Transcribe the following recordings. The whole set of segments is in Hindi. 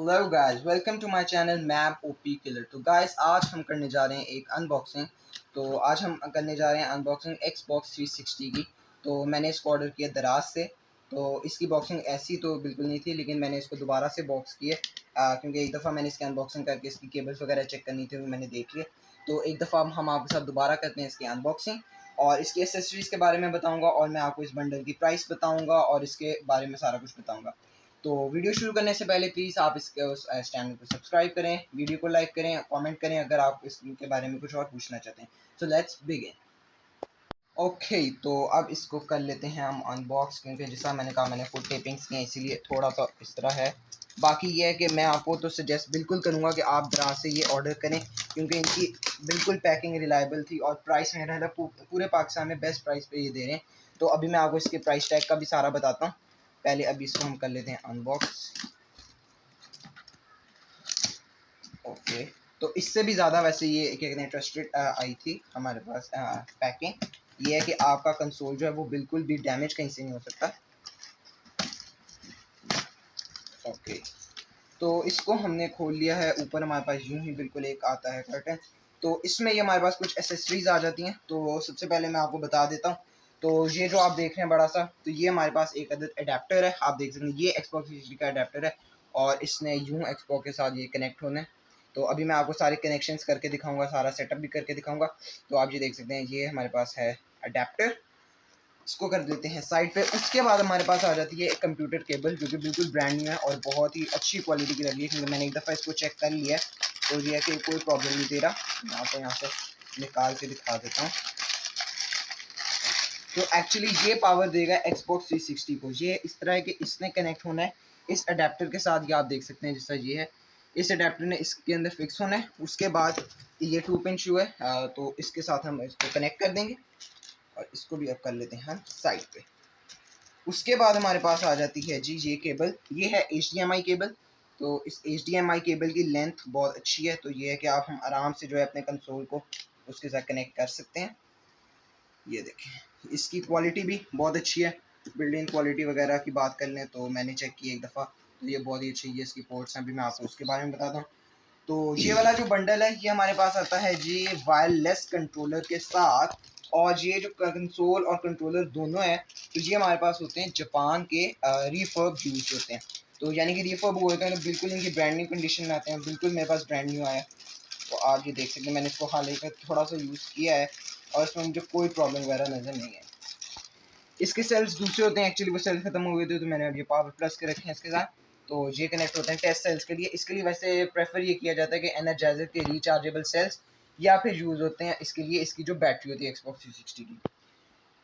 Hello guys, welcome to my channel map OP killer. तो गाइस, आज हम करने जा रहे हैं एक अनबॉक्सिंग। तो आज हम करने जा रहे हैं अनबॉक्सिंग Xbox 360 की। तो मैंने इसको ऑर्डर किया दराज से। तो इसकी बॉक्सिंग ऐसी तो बिल्कुल नहीं थी, लेकिन मैंने इसको दोबारा से बॉक्स किए क्योंकि एक दफ़ा मैंने इसकी अनबॉक्सिंग करके इसकी केबल्स वगैरह चेक करनी थी, वो मैंने देख लिए। तो एक दफ़ा हम आपके साथ दोबारा करते हैं इसकी अनबॉक्सिंग और इसकी एसेसरीज़ के बारे में बताऊँगा और मैं आपको इस बंडल की प्राइस बताऊँगा और इसके बारे में सारा कुछ बताऊँगा। तो वीडियो शुरू करने से पहले प्लीज़ आप इस चैनल को सब्सक्राइब करें, वीडियो को लाइक करें, कमेंट करें अगर आप इसके बारे में कुछ और पूछना चाहते हैं। So let's begin. ओके, तो अब इसको कर लेते हैं हम अनबॉक्स, क्योंकि जैसा मैंने कहा मैंने फुल टेपिंग्स की हैं, इसीलिए थोड़ा सा इस तरह है। बाकी ये है कि मैं आपको तो सजेस्ट बिल्कुल करूँगा कि आप दराज से ये ऑर्डर करें, क्योंकि इनकी बिल्कुल पैकिंग रिलायबल थी और प्राइस मेरा पूरे पाकिस्तान में बेस्ट प्राइस पे ये दे रहे हैं। तो अभी मैं आपको इसके प्राइस टैग का भी सारा बताता हूँ। पहले अभी इसको हम कर लेते हैं अनबॉक्स। ओके, तो इससे भी ज़्यादा वैसे ये क्या कहते हैं ट्रस्टेड आई थी हमारे पास पैकिंग। ये है कि आपका कंसोल जो है वो बिल्कुल भी डैमेज कहीं से नहीं हो सकता। ओके, तो इसको हमने खोल लिया है। ऊपर हमारे पास यूं ही बिल्कुल एक आता है कर्टन। तो इसमें ये हमारे पास कुछ एसेसरीज आ जाती हैं। तो सबसे पहले मैं आपको बता देता हूँ। तो ये जो आप देख रहे हैं बड़ा सा, तो ये हमारे पास एक अदद अडेप्टर है। आप देख सकते हैं ये Xbox 360 का अडेप्टर है और इसने यूं Xbox के साथ ये कनेक्ट होना है। तो अभी मैं आपको सारे कनेक्शंस करके दिखाऊंगा, सारा सेटअप भी करके दिखाऊंगा। तो आप ये देख सकते हैं ये हमारे पास है अडेप्टर। इसको कर देते हैं साइड पे। उसके बाद हमारे पास आ जाती है एक कंप्यूटर केबल, जो कि बिल्कुल ब्रांड न्यू है और बहुत ही अच्छी क्वालिटी की लगी है, क्योंकि मैंने एक दफ़ा इसको चेक कर लिया है। तो ये है कि कोई प्रॉब्लम नहीं दे रहा। मैं आपको यहाँ से निकाल के दिखा देता हूँ। तो एक्चुअली ये पावर देगा Xbox 360 को। ये इस तरह है कि इसने कनेक्ट होना है इस अडेप्टर के साथ। ये आप देख सकते हैं जैसा ये है, इस अडेप्टर ने इसके अंदर फिक्स होना है। उसके बाद ये 2 पिन शू है, तो इसके साथ हम इसको कनेक्ट कर देंगे और इसको भी अब कर लेते हैं हम साइड पे। उसके बाद हमारे पास आ जाती है जी ये केबल। ये है HDMI केबल। तो इस HDMI केबल की लेंथ बहुत अच्छी है। तो ये है कि आप हम आराम से जो है अपने कंसोल को उसके साथ कनेक्ट कर सकते हैं। ये देखें, इसकी क्वालिटी भी बहुत अच्छी है। बिल्ड इन क्वालिटी वगैरह की बात कर लें तो मैंने चेक की एक दफ़ा, तो ये बहुत ही अच्छी है। इसकी पोर्ट्स हैं, अभी मैं आपको उसके बारे में बताता हूँ। तो ये वाला जो बंडल है ये हमारे पास आता है जी वायरलेस कंट्रोलर के साथ। और ये जो कंसोल और कंट्रोलर दोनों है, तो ये हमारे पास होते हैं जापान के रिफर्ब यूज होते हैं। तो यानी कि रिफर्ब हुए हैं, तो बिल्कुल इनकी ब्रांड न्यू कंडीशन में आते हैं। बिल्कुल मेरे पास ब्रांड न्यू आया। तो आप ये देख सकते हैं, मैंने इसको हाल ही में थोड़ा सा यूज़ किया है और इसमें मुझे कोई प्रॉब्लम वगैरह नज़र नहीं है। इसके सेल्स दूसरे होते हैं, एक्चुअली वो सेल्स खत्म हो गए थे, तो मैंने अब ये पावर प्लस के रखे हैं इसके साथ। तो ये कनेक्ट होते हैं टेस्ट सेल्स के लिए। इसके लिए वैसे प्रेफर ये किया जाता है कि एनर्जाइजर के रिचार्जेबल सेल्स या फिर यूज़ होते हैं इसके लिए इसकी जो बैटरी होती है Xbox 360 की।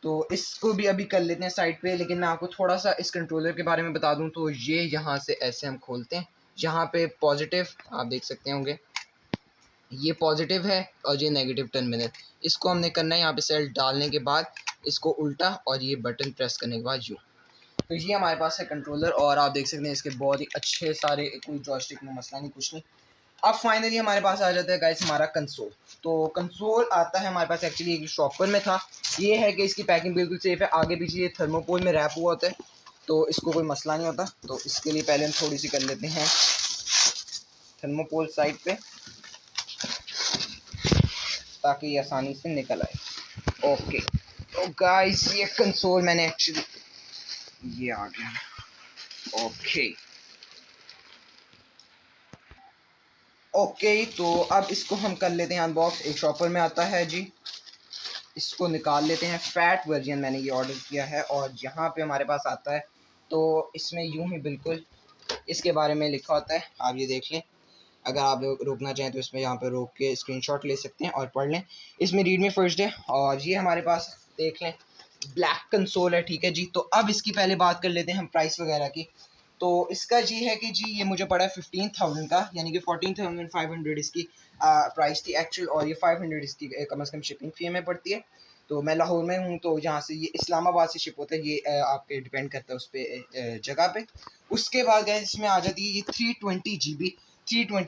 तो इसको भी अभी कर लेते हैं साइड पे। लेकिन मैं आपको थोड़ा सा इस कंट्रोलर के बारे में बता दूं। तो ये यहाँ से ऐसे हम खोलते हैं। यहाँ पे पॉजिटिव आप देख सकते होंगे, ये पॉजिटिव है और ये नेगेटिव टर्मिनल। इसको हमने करना है यहाँ पे सेल डालने के बाद इसको उल्टा और ये बटन प्रेस करने के बाद यूँ। तो ये हमारे पास है कंट्रोलर और आप देख सकते हैं इसके बहुत ही अच्छे सारे, कोई जॉयस्टिक में मसला नहीं, कुछ नहीं। अब फाइनली हमारे पास आ जाता है गाइस हमारा कंसोल। तो कंसोल आता है हमारे पास एक्चुअली एक शॉपर में था। ये है कि इसकी पैकिंग बिल्कुल सेफ है। आगे पीछे ये थर्मोकोल में रैप हुआ होता है, तो इसको कोई मसला नहीं होता। तो इसके लिए पहले हम थोड़ी सी कर लेते हैं थर्मोकोल साइड पे, ताकि ये आसानी से निकल आए। ओके, तो गाइस ये कंसोल मैंने एक्चुअली, ये आ गया। ओके ओके, तो अब इसको हम कर लेते हैं अनबॉक्स। एक शॉपर में आता है जी, इसको निकाल लेते हैं। फैट वर्जन मैंने ये ऑर्डर किया है और यहाँ पे हमारे पास आता है। तो इसमें यूं ही बिल्कुल इसके बारे में लिखा होता है, आप ये देख लें। अगर आप रोकना चाहें तो इसमें यहाँ पे रोक के स्क्रीनशॉट ले सकते हैं और पढ़ लें। इसमें रीडमी फर्स्ट है और ये हमारे पास देख लें ब्लैक कंसोल है। ठीक है जी, तो अब इसकी पहले बात कर लेते हैं हम प्राइस वगैरह की। तो इसका जी है कि जी ये मुझे पड़ा है 15,000 का, यानी कि 14,500 इसकी प्राइस थी एक्चुअल, और ये 500 इसकी कम से कम शिपिंग फी हमें पड़ती है। तो मैं लाहौर में हूँ, तो यहाँ से ये इस्लामाबाद से शिप होता है। ये आपके डिपेंड करता है उस पर जगह पे। उसके बाद गए इसमें आ जाती है ये 320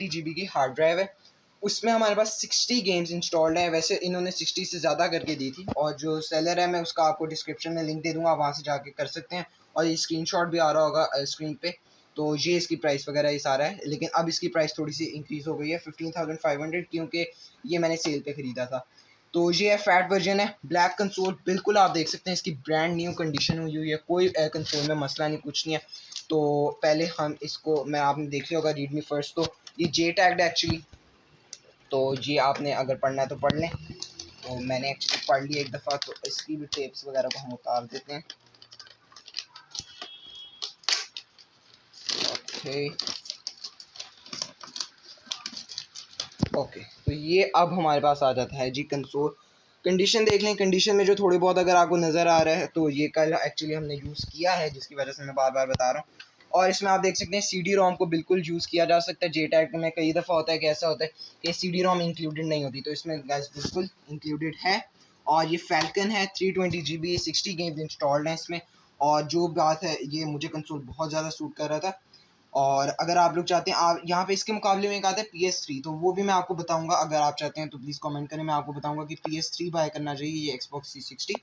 GB की हार्ड ड्राइव है। उसमें हमारे पास 60 गेम्स इंस्टॉल्ड है। वैसे इन्होंने 60 से ज़्यादा करके दी थी, और जो सेलर है मैं उसका आपको डिस्क्रिप्शन में लिंक दे दूँगा, वहाँ से जाके कर सकते हैं। और ये स्क्रीनशॉट भी आ रहा होगा स्क्रीन पे। तो ये इसकी प्राइस वगैरह ये सारा है, लेकिन अब इसकी प्राइस थोड़ी सी इंक्रीज़ हो गई है 15,500, क्योंकि ये मैंने सेल पे ख़रीदा था। तो ये है फैट वर्जन है, ब्लैक कंसोल बिल्कुल आप देख सकते हैं इसकी ब्रांड न्यू कंडीशन हुई हुई है, कोई कंसोल में मसला नहीं, कुछ नहीं है। तो पहले हम इसको, मैं आपने देख लिया होगा रीडमी फर्स्ट, तो ये जे टैग्ड है एक्चुअली, तो ये आपने अगर पढ़ना है तो पढ़ लें। तो मैंने एक्चुअली पढ़ लिया एक दफ़ा, तो इसकी भी टेप्स वगैरह को हम उतार देते हैं। ओके तो ये अब हमारे पास आ जाता है जी कंसोल। कंडीशन देख लें, कंडीशन में जो थोड़ी बहुत अगर आपको नज़र आ रहा है तो ये कल एक्चुअली हमने यूज़ किया है, जिसकी वजह से मैं बार बार बता रहा हूँ। और इसमें आप देख सकते हैं सी डी रोम को बिल्कुल यूज़ किया जा सकता है। जे टैग में कई दफ़ा होता है कि ऐसा होता है कि सी डी रोम इंक्लूडेड नहीं होती, तो इसमें गैस बिल्कुल इंक्लूडेड है। और ये फैल्कन है, 320 GB, 60 गेम्स इंस्टॉल्ड हैं इसमें। और जो बात है, ये मुझे कंसोल बहुत ज़्यादा सूट कर रहा था। और अगर आप लोग चाहते हैं, आप यहाँ पे इसके मुकाबले में एक आता है PS3, तो वो भी मैं आपको बताऊंगा। अगर आप चाहते हैं तो प्लीज़ कमेंट करें, मैं आपको बताऊंगा कि PS3 बाय करना चाहिए ये Xbox 360।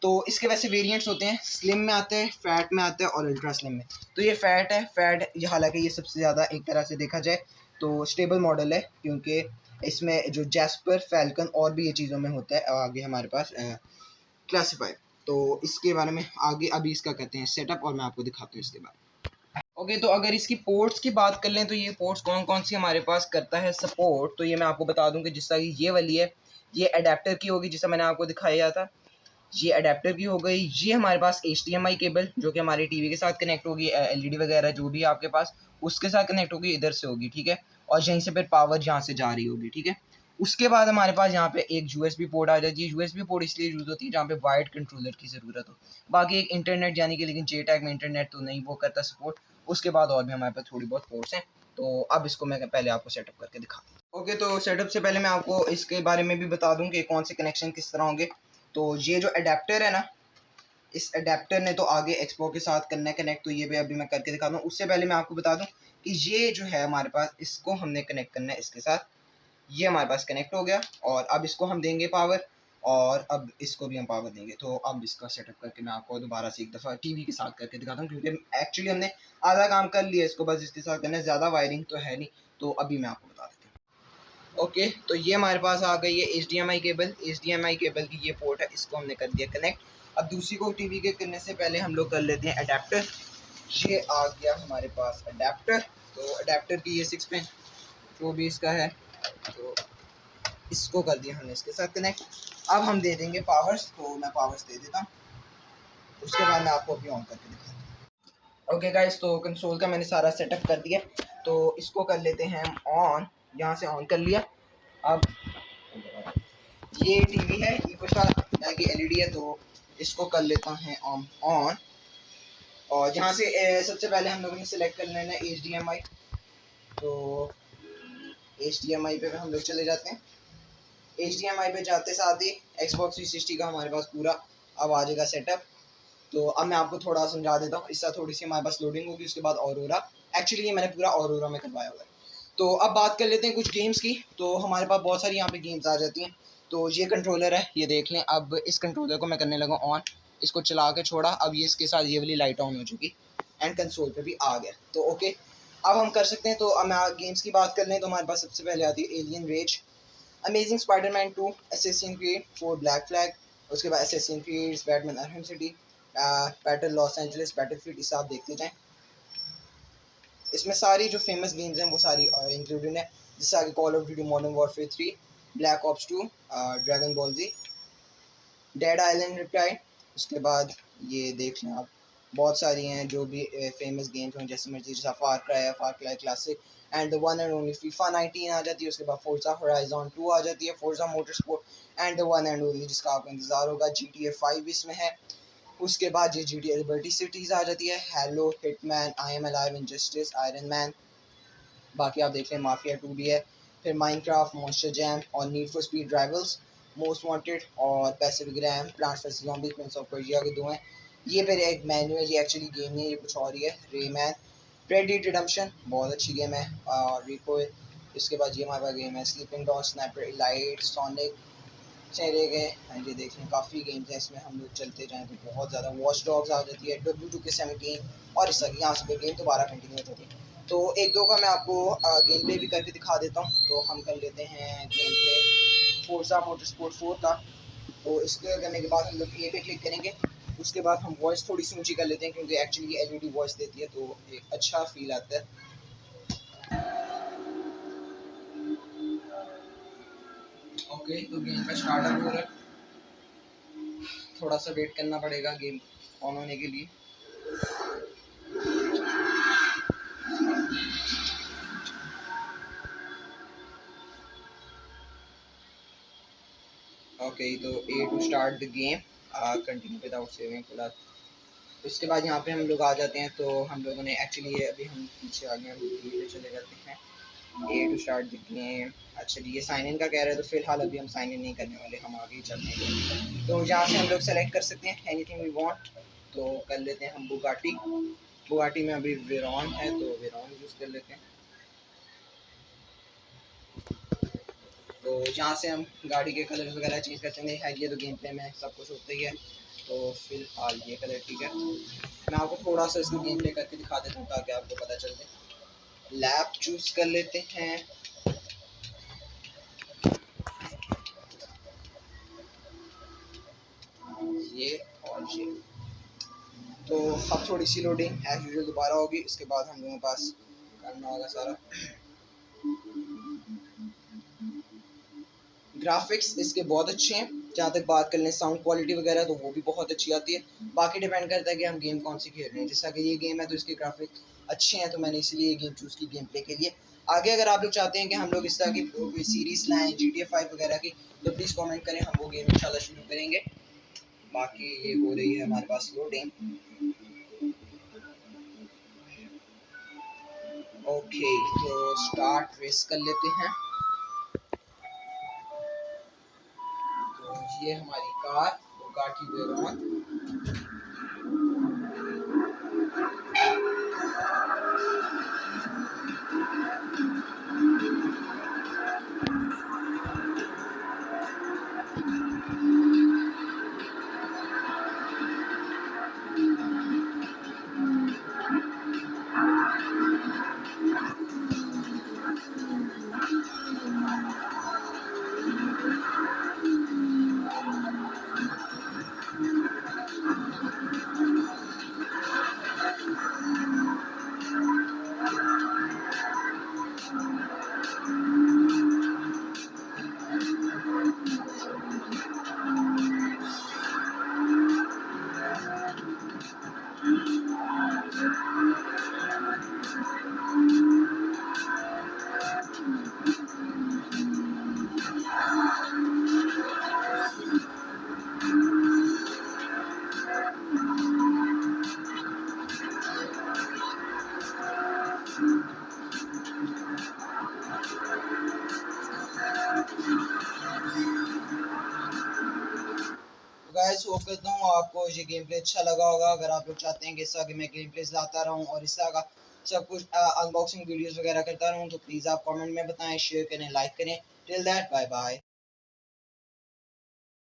तो इसके वैसे वेरिएंट्स होते हैं, स्लिम में आते हैं, फैट में आते हैं और अल्ट्रा स्लिम में। तो ये फैट है, फैट ये हालांकि ये सबसे ज़्यादा एक तरह से देखा जाए तो स्टेबल मॉडल है, क्योंकि इसमें जो जैस्पर, फैल्कन और भी ये चीज़ों में होता है। आगे हमारे पास क्लासीफाई, तो इसके बारे में आगे अभी इसका कहते हैं सेटअप, और मैं आपको दिखाता हूँ इसके बारे में। ओके तो अगर इसकी पोर्ट्स की बात कर लें तो ये पोर्ट्स कौन कौन सी हमारे पास करता है सपोर्ट, तो ये मैं आपको बता दूं कि जिस तरह ये वाली है, ये अडेप्टर की होगी, जिसे मैंने आपको दिखाया था, ये अडेप्टर की हो गई। ये हमारे पास HDMI केबल जो कि हमारी टीवी के साथ कनेक्ट होगी, LED वगैरह जो भी आपके पास उसके साथ कनेक्ट होगी, इधर से होगी, ठीक है। और यहीं से फिर पावर यहाँ से जा रही होगी, ठीक है। उसके बाद हमारे पास यहाँ पे एक USB पोर्ट आ जाती है। USB पोर्ट इसलिए यूज़ होती है जहाँ पे वाइड कंट्रोलर की ज़रूरत हो। बाकी एक इंटरनेट यानी कि, लेकिन जे टैग में इंटरनेट तो नहीं वो करता सपोर्ट। उसके बाद और भी हमारे पास थोड़ी बहुत पोर्ट्स हैं। तो अब इसको मैं पहले आपको सेटअप करके दिखा दूँ। ओके तो सेटअप से पहले मैं आपको इसके बारे में भी बता दूँ कि कौन से कनेक्शन किस तरह होंगे। तो ये जो अडेप्टर है ना, इस अडेप्टर ने तो आगे एक्सपो के साथ करना है कनेक्ट, तो ये भी अभी मैं करके दिखा दूँ। उससे पहले मैं आपको बता दूँ कि ये जो है हमारे पास, इसको हमने कनेक्ट करना है इसके साथ। ये हमारे पास कनेक्ट हो गया, और अब इसको हम देंगे पावर, और अब इसको भी हम पावर देंगे। तो अब इसका सेटअप करके मैं आपको दोबारा से एक दफ़ा टीवी के साथ करके दिखाता हूँ, क्योंकि एक्चुअली हमने आधा काम कर लिया, इसको बस इसके साथ करना है, ज़्यादा वायरिंग तो है नहीं। तो अभी मैं आपको बता देता हूँ। ओके तो ये हमारे पास आ गई है HDMI केबल। HDMI केबल की ये पोर्ट है, इसको हमने कर दिया कनेक्ट। अब दूसरी को टीवी के करने से पहले हम लोग कर लेते हैं अडेप्टर। ये आ गया हमारे पास अडेप्टर। तो अडेप्टर की ये 6 पिन जो भी इसका है, तो इसको कर दिया हमने इसके साथ कनेक्ट। अब हम दे देंगे पावर्स, तो मैं पावर्स दे देता हूँ, उसके बाद मैं आपको अभी ऑन करके दिखाता हूँ। ओके गाइस तो कंसोल का मैंने सारा सेटअप कर दिया, तो इसको कर लेते हैं हम ऑन। यहाँ से ऑन कर लिया। अब ये टीवी है इकोस्टार यानी कि LED है, तो इसको कर लेता है ऑन। और यहाँ से सबसे पहले हम लोगों ने सिलेक्ट कर लेना है HDMI। तो HDMI पे हम लोग चले जाते हैं। HDMI पे जाते साथ ही Xbox 360 का हमारे पास पूरा अब आ जाएगा सेटअप। तो अब मैं आपको थोड़ा समझा देता हूँ, इससे थोड़ी सी हमारे पास लोडिंग होगी, उसके बाद ऑरोरा। एक्चुअली ये मैंने पूरा ऑरोरा में करवाया हुआ है। तो अब बात कर लेते हैं कुछ गेम्स की। तो हमारे पास बहुत सारी यहाँ पे गेम्स आ जाती हैं। तो ये कंट्रोलर है, ये देख लें। अब इस कंट्रोलर को मैं करने लगा ऑन, इसको चला के छोड़ा, अब ये इसके साथ ये वाली लाइट ऑन हो चुकी एंड कंसोल पे भी आ गया। तो ओके अब हम कर सकते हैं। तो अब मैं गेम्स की बात कर लें तो हमारे पास सबसे पहले आती है Alien Rage, Amazing Spiderman 2, Assassin Creed 4 Black Flag, उसके बाद Assassin Creed, Batman Arkham City, Battle Los Angeles, Battlefield, इसे आप देखते जाएं। इसमें सारी जो फेमस गेम्स हैं वो सारी इंक्लूडेड है, जैसे आगे Call of Duty Modern Warfare 3, Black Ops 2, Dragon Ball Z, Dead Island Riptide. उसके बाद ये देख लें आप, बहुत सारी हैं जो भी फेमस गेम्स हैं, जैसे मेरी जैसा फार क्राई है, Far Cry Classic, and the one and only FIFA 19 आ जाती है। उसके बाद फोर्जा होराइजन 2 आ जाती है, Forza motorsport, and the one and only जिसका आपको इंतजार होगा, GTA 5 इसमें है। उसके बाद ये GTA लिबर्टी सिटीज़ आ जाती है, Hello, Hitman, I Am Alive, Injustice, Iron Man. बाकी आप देख लें माफिया 2 भी है, फिर माइनक्राफ्ट, मॉन्स्टर जैम और Need for Speed Drivers, Most Wanted और Pacific Rim, Plants versus Zombies, Prince of Persia के 2 हैं। ये फिर एक मेन्यू है, ये एक्चुअली गेम नहीं है, ये कुछ और ही है। रेमैन, रेड डेड रिडेम्पशन बहुत अच्छी गेम है, और रिको। इसके बाद ये हमारे पास गेम है Sleeping Dogs, Sniper Elite, Sonic, चले गए। हाँ, ये देख लें काफ़ी गेम्स हैं इसमें, हम लोग चलते जाएँ तो बहुत ज़्यादा। वॉच डॉग्स आ जाती है, W2K17 और इस तरह यहाँ से गेम दोबारा कंटिन्यू हो जाती है। तो एक दो का मैं आपको गेम प्ले भी करके दिखा देता हूँ। तो हम कर लेते हैं गेम प्ले फोर्जा मोटरस्पोर्ट 4 का। तो इसके करने के बाद हम लोग ए पे क्लिक करेंगे। उसके बाद हम वॉइस थोड़ी सी ऊँची कर लेते हैं क्योंकि एक्चुअली ये LED वॉइस देती है तो एक अच्छा फील आता है। ओके, तो गेम का स्टार्टअप हो रहा है, थोड़ा सा वेट करना पड़ेगा गेम ऑन होने के लिए। ओके, तो A to start the game, continue without saving पूरा। उसके बाद यहाँ पे हम लोग आ जाते हैं। तो हम लोगों ने एक्चुअली ये अभी हम पीछे आ गए, हम ए पे चले जाते हैं। ए टू स्टार्ट द गेम। अच्छा जी, ये साइन इन का कह रहे हैं तो फिलहाल अभी हम साइन इन नहीं करने वाले, हम आगे ही चलते हैं। तो यहाँ से हम लोग सेलेक्ट कर सकते हैं एनीथिंग वी वांट। तो कर लेते हैं हम बुगाटी। बुगाटी में अभी वेरॉन है तो वेरॉन यूज़ कर लेते हैं। तो यहाँ से हम गाड़ी के कलर वगैरह चेंज कर सकते हैं। ये तो गेम प्ले में सब कुछ होता ही है। तो फिलहाल ये कलर ठीक है। मैं आपको थोड़ा सा इसको गेम प्ले करके दिखा देता हूँ ताकि आपको पता चल जाए। लैब चूज़ कर लेते हैं। ये और ये। तो अब थोड़ी सी लोडिंग एज यूजुअल दोबारा होगी। इसके बाद हम लोगों के पास करना होगा सारा। ग्राफिक्स इसके बहुत अच्छे हैं। जहाँ तक बात कर लें साउंड क्वालिटी वगैरह तो वो भी बहुत अच्छी आती है। बाकी डिपेंड करता है कि हम गेम कौन सी खेल रहे हैं। जैसा कि ये गेम है तो इसके ग्राफिक्स अच्छे हैं तो मैंने इसलिए ये गेम चूज़ की गेम प्ले के लिए। आगे अगर आप लोग चाहते हैं कि हम लोग इस तरह की कोई सीरीज़ लाएँ GTA 5 वगैरह की, तो प्लीज़ कमेंट करें, हम वो गेम इंशाल्लाह शुरू करेंगे। बाकी ये हो रही है हमारे पास लोडिंग। ओके, तो स्टार्ट रेस कर लेते हैं। तो ये हमारी car Bugatti Veyron. Guys hope करता हूँ आपको ये गेम प्ले अच्छा लगा होगा। अगर आप लोग चाहते हैं कि इस तरह के मैं गेम प्लेस लाता रहूँ और इस तरह का सब कुछ अनबॉक्सिंग वीडियोस वगैरह करता रहूँ तो प्लीज़ आप कमेंट में बताएं, शेयर करें, लाइक करें। Till that bye bye.